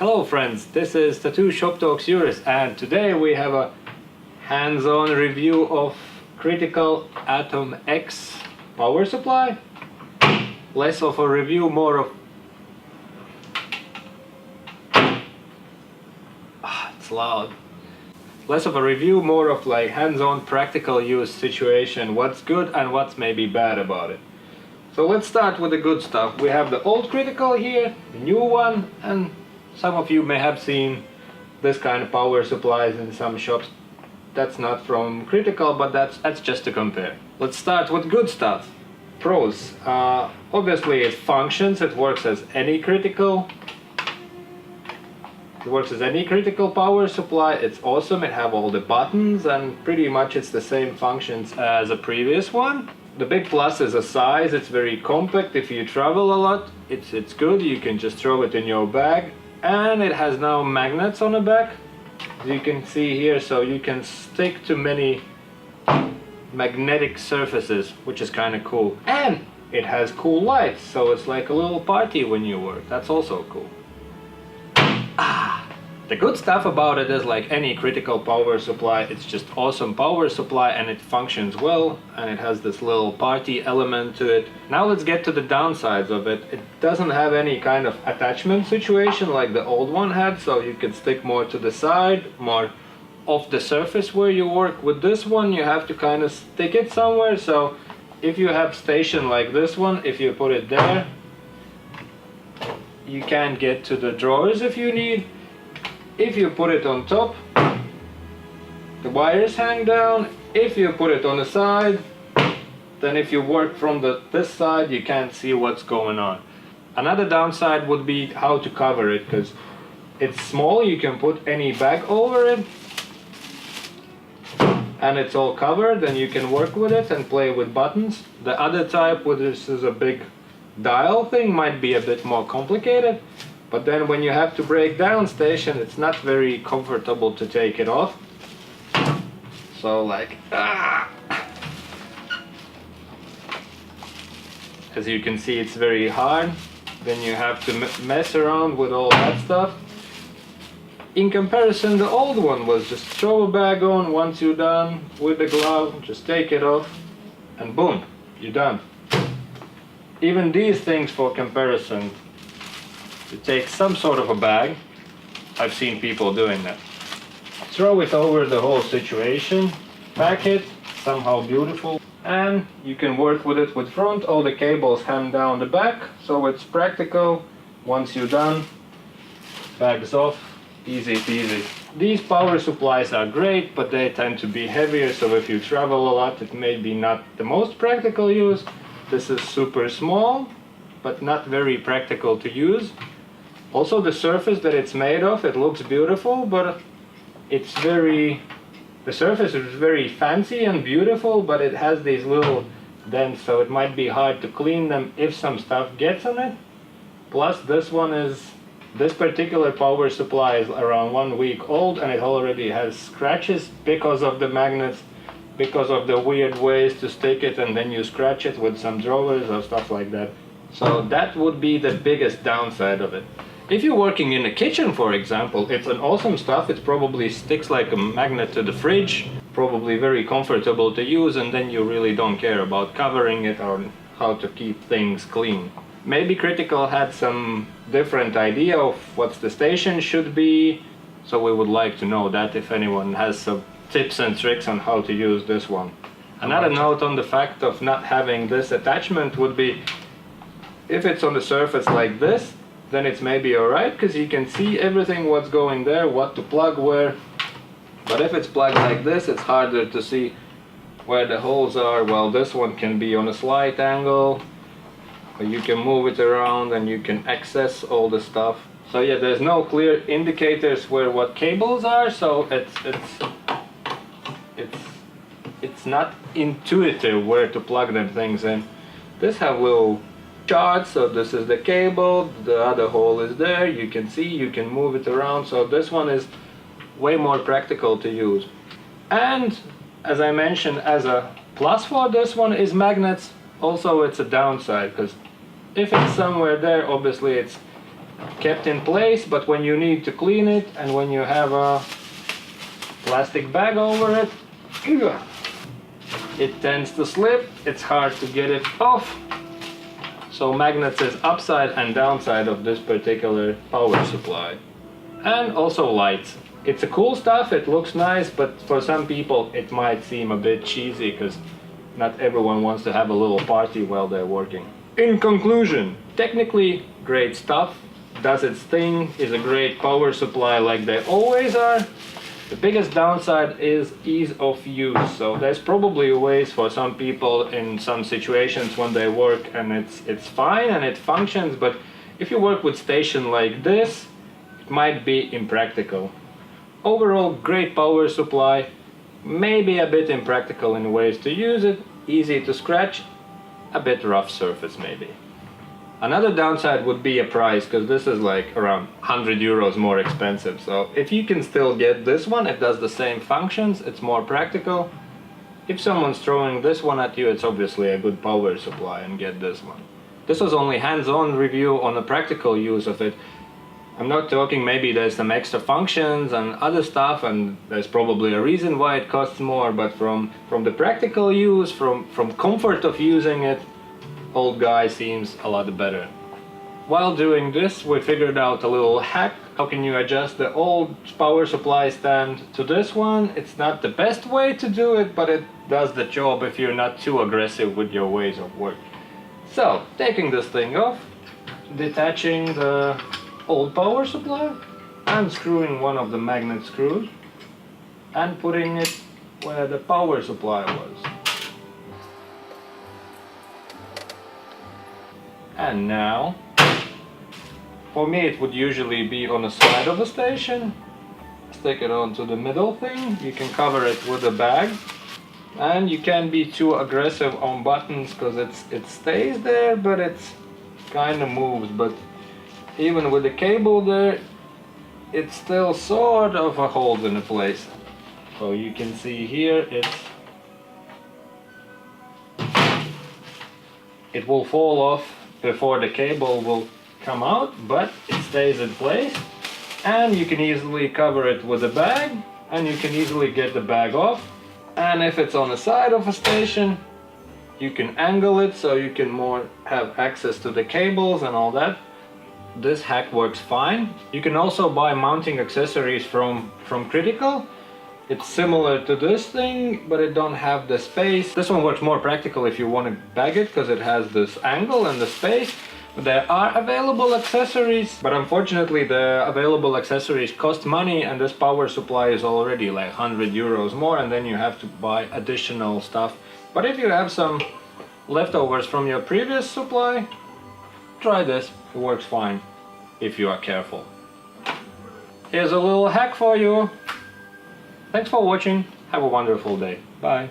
Hello friends, this is Tattoo Shop Talks Juris, and today we have a hands-on review of Critical Atom X power supply. Less of a review, more of... it's loud. Less of a review, more of like hands-on practical use situation, what's good and what's maybe bad about it. So let's start with the good stuff. We have the old Critical here, the new one, and some of you may have seen this kind of power supplies in some shops. That's not from Critical, but that's just to compare. Let's start with good stuff. Pros. Obviously it functions, it works as any Critical. It works as any Critical power supply. It's awesome, it have all the buttons and pretty much it's the same functions as a previous one. The big plus is the size, it's very compact. If you travel a lot, it's good, you can just throw it in your bag. And it has now magnets on the back, as you can see here, so you can stick to many magnetic surfaces, which is kind of cool. And it has cool lights, so it's like a little party when you work. That's also cool. The good stuff about it is, like any Critical power supply, it's just awesome power supply and it functions well and it has this little party element to it. Now let's get to the downsides of it. It doesn't have any kind of attachment situation like the old one had, so you can stick more to the side, more off the surface where you work. With this one you have to kind of stick it somewhere, so if you have station like this one, if you put it there, you can't get to the drawers if you need. If you put it on top, the wires hang down. If you put it on the side, then if you work from this side, you can't see what's going on. Another downside would be how to cover it, because it's small, you can put any bag over it and it's all covered and you can work with it and play with buttons. The other type, where this is a big dial thing, might be a bit more complicated. But then when you have to break down station, it's not very comfortable to take it off. So like, as you can see, it's very hard. Then you have to mess around with all that stuff. In comparison, the old one was just throw a bag on, once you're done with the glove, just take it off and boom, you're done. Even these things, for comparison, you take some sort of a bag. I've seen people doing that. Throw it over the whole situation, pack it, somehow beautiful, and you can work with it with front. All the cables hang down the back, so it's practical. Once you're done, bags off, easy peasy. These power supplies are great, but they tend to be heavier, so if you travel a lot, it may be not the most practical use. This is super small, but not very practical to use. Also, the surface that it's made of, it looks beautiful, but it's the surface is very fancy and beautiful, but it has these little dents, so it might be hard to clean them if some stuff gets on it. Plus, this particular power supply is around 1 week old and it already has scratches because of the magnets, because of the weird ways to stick it and then you scratch it with some drawers or stuff like that. So that would be the biggest downside of it. If you're working in a kitchen, for example, it's an awesome stuff. It probably sticks like a magnet to the fridge, probably very comfortable to use, and then you really don't care about covering it or how to keep things clean. Maybe Critical had some different idea of what the station should be, so we would like to know that if anyone has some tips and tricks on how to use this one. Another note on the fact of not having this attachment would be, if it's on the surface like this, then it's maybe alright, because you can see everything what's going there, what to plug where. But if it's plugged like this, it's harder to see where the holes are. Well, this one can be on a slight angle, but you can move it around and you can access all the stuff. So yeah, there's no clear indicators where what cables are, so it's not intuitive where to plug them things in. This have little charts, so this is the cable, the other hole is there, you can see, you can move it around, so this one is way more practical to use. And as I mentioned, as a plus for this one is magnets. Also, it's a downside, because if it's somewhere there, obviously it's kept in place, but when you need to clean it and when you have a plastic bag over it, it tends to slip. It's hard to get it off. So magnets is upside and downside of this particular power supply. And also lights. It's a cool stuff, it looks nice, but for some people it might seem a bit cheesy because not everyone wants to have a little party while they're working. In conclusion, technically great stuff, does its thing, is a great power supply like they always are. The biggest downside is ease of use. So there's probably ways for some people in some situations when they work and it's fine and it functions, but if you work with station like this, it might be impractical. Overall, great power supply, maybe a bit impractical in ways to use it, easy to scratch, a bit rough surface maybe. Another downside would be a price, because this is like around 100 euros more expensive. So if you can still get this one, it does the same functions, it's more practical. If someone's throwing this one at you, it's obviously a good power supply, and get this one. This was only hands-on review on the practical use of it. I'm not talking maybe there's some extra functions and other stuff, and there's probably a reason why it costs more, but from the practical use, from comfort of using it, old guy seems a lot better. While doing this, we figured out a little hack. How can you adjust the old power supply stand to this one? It's not the best way to do it, but it does the job if you're not too aggressive with your ways of work. So, taking this thing off, detaching the old power supply, unscrewing one of the magnet screws, and putting it where the power supply was. And now, for me it would usually be on the side of the station. Stick it onto the middle thing. You can cover it with a bag. And you can't be too aggressive on buttons because it stays there, but it's kind of moves. But even with the cable there, it's still sort of a hold in place. So you can see here it will fall off before the cable will come out, but it stays in place, and you can easily cover it with a bag, and you can easily get the bag off. And if it's on the side of a station, you can angle it so you can more have access to the cables and all that. This hack works fine. You can also buy mounting accessories from Critical. It's similar to this thing, but it don't have the space. This one works more practical if you want to bag it, because it has this angle and the space. There are available accessories, but unfortunately the available accessories cost money, and this power supply is already like 100 euros more, and then you have to buy additional stuff. But if you have some leftovers from your previous supply, try this. It works fine if you are careful. Here's a little hack for you. Thanks for watching. Have a wonderful day. Bye.